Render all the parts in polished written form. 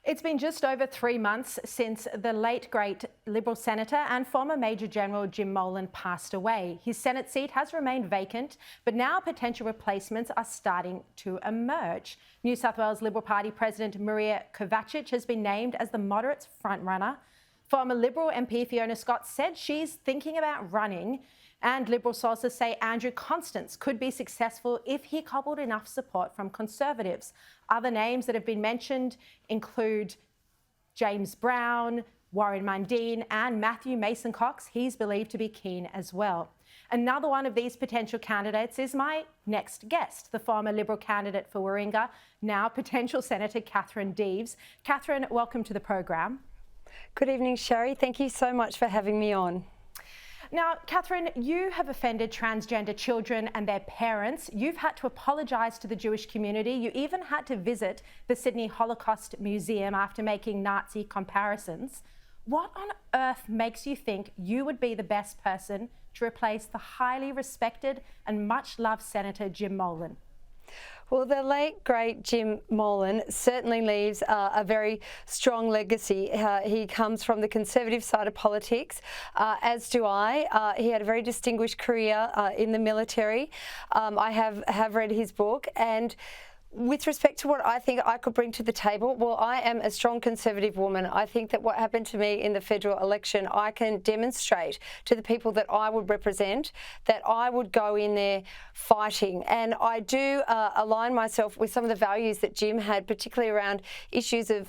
It's been just over 3 months since the late great Liberal Senator and former Major General Jim Molan passed away. His Senate seat has remained vacant, but now potential replacements are starting to emerge. New South Wales Liberal Party President Maria Kovacic has been named as the moderates' frontrunner. Former Liberal MP Fiona Scott said she's thinking about running, and Liberal sources say Andrew Constance could be successful if he cobbled enough support from Conservatives. Other names that have been mentioned include James Brown, Warren Mundine and Matthew Mason Cox. He's believed to be keen as well. Another one of these potential candidates is my next guest, the former Liberal candidate for Warringah, now potential Senator Katherine Deves. Katherine, welcome to the program. Good evening, Sharri. Thank you so much for having me on. Now, Katherine, you have offended transgender children and their parents. You've had to apologise to the Jewish community. You even had to visit the Sydney Holocaust Museum after making Nazi comparisons. What on earth makes you think you would be the best person to replace the highly respected and much loved Senator Jim Molan? Well, the late, great Jim Molan certainly leaves a very strong legacy. He comes from the Conservative side of politics, as do I. He had a very distinguished career in the military. I have read his book, and with respect to what I think I could bring to the table, well, I am a strong Conservative woman. I think that what happened to me in the federal election, I can demonstrate to the people that I would represent that I would go in there fighting. And I do align myself with some of the values that Jim had, particularly around issues of,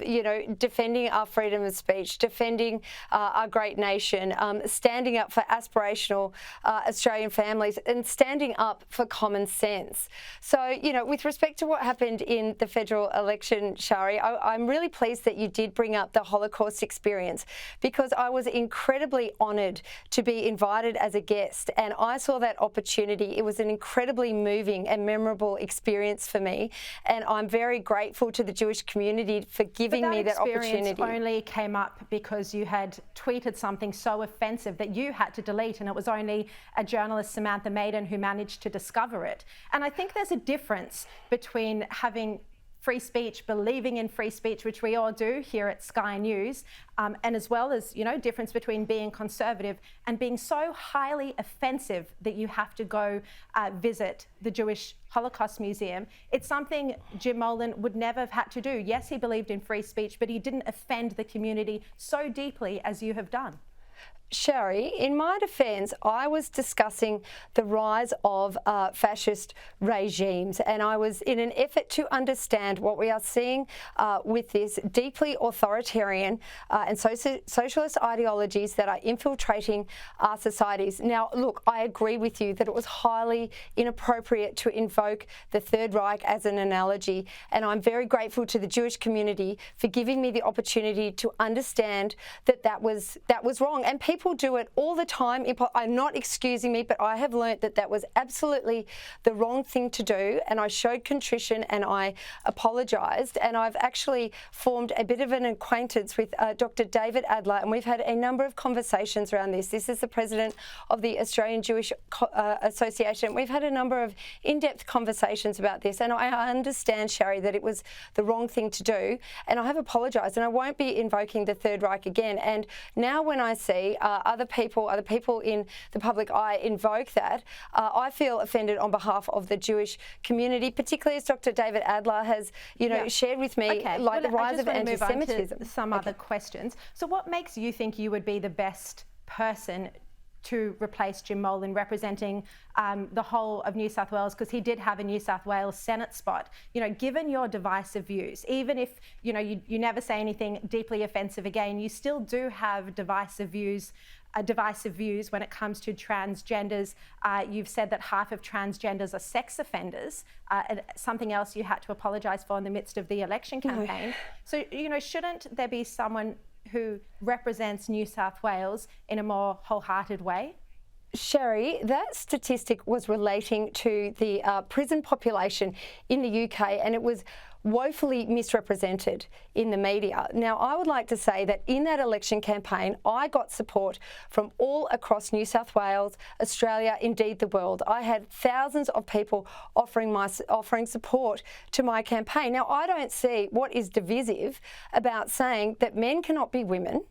defending our freedom of speech, defending our great nation, standing up for aspirational Australian families and standing up for common sense. So, with respect to what happened in the federal election, Sharri, I'm really pleased that you did bring up the Holocaust experience, because I was incredibly honoured to be invited as a guest, and I saw that opportunity. It was an incredibly moving and memorable experience for me, and I'm very grateful to the Jewish community for giving me that opportunity. That experience only came up because you had tweeted something so offensive that you had to delete, and it was only a journalist, Samantha Maiden, who managed to discover it. And I think there's a difference between having free speech, believing in free speech, which we all do here at Sky News, and as well as, difference between being conservative and being so highly offensive that you have to go visit the Jewish Holocaust Museum. It's something Jim Molan would never have had to do. Yes, he believed in free speech, but he didn't offend the community so deeply as you have done. Sharri, in my defence, I was discussing the rise of fascist regimes, and I was in an effort to understand what we are seeing with this deeply authoritarian and socialist ideologies that are infiltrating our societies. Now, look, I agree with you that it was highly inappropriate to invoke the Third Reich as an analogy, and I'm very grateful to the Jewish community for giving me the opportunity to understand that that was wrong. And people do it all the time. I'm not excusing me, but I have learnt that that was absolutely the wrong thing to do, and I showed contrition and I apologised, and I've actually formed a bit of an acquaintance with Dr. David Adler, and we've had a number of conversations around this. This is the president of the Australian Jewish Association. We've had a number of in-depth conversations about this, and I understand, Sharri, that it was the wrong thing to do, and I have apologised, and I won't be invoking the Third Reich again. And now when I see other people in the public eye invoke that, I feel offended on behalf of the Jewish community, particularly as Dr. David Adler has, shared with me, the rise of anti-Semitism. Some other questions. So what makes you think you would be the best person to replace Jim Molan representing the whole of New South Wales, because he did have a New South Wales Senate spot? Given your divisive views, even if you never say anything deeply offensive again, you still do have divisive views when it comes to transgenders. You've said that half of transgenders are sex offenders, something else you had to apologise for in the midst of the election campaign. So, shouldn't there be someone who represents New South Wales in a more wholehearted way? Sharri, that statistic was relating to the prison population in the UK, and it was woefully misrepresented in the media. Now, I would like to say that in that election campaign, I got support from all across New South Wales, Australia, indeed the world. I had thousands of people offering support to my campaign. Now, I don't see what is divisive about saying that men cannot be women,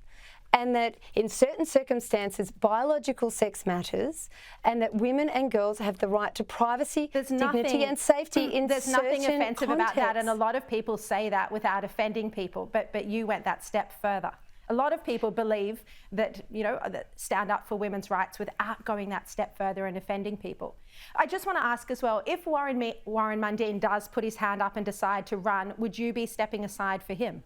and that in certain circumstances biological sex matters, and that women and girls have the right to privacy, dignity and safety in there's certain nothing offensive about that, and a contexts. lot of people say that without offending people, but you went that step further. A lot of people believe that, that stand up for women's rights without going that step further and offending people. I just want to ask as well, if Warren Mundine does put his hand up and decide to run, would you be stepping aside for him?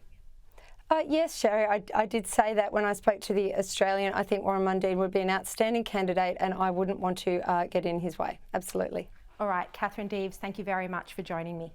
Yes, Sharri, I did say that when I spoke to the Australian. I think Warren Mundine would be an outstanding candidate, and I wouldn't want to get in his way. Absolutely. All right, Katherine Deves, thank you very much for joining me.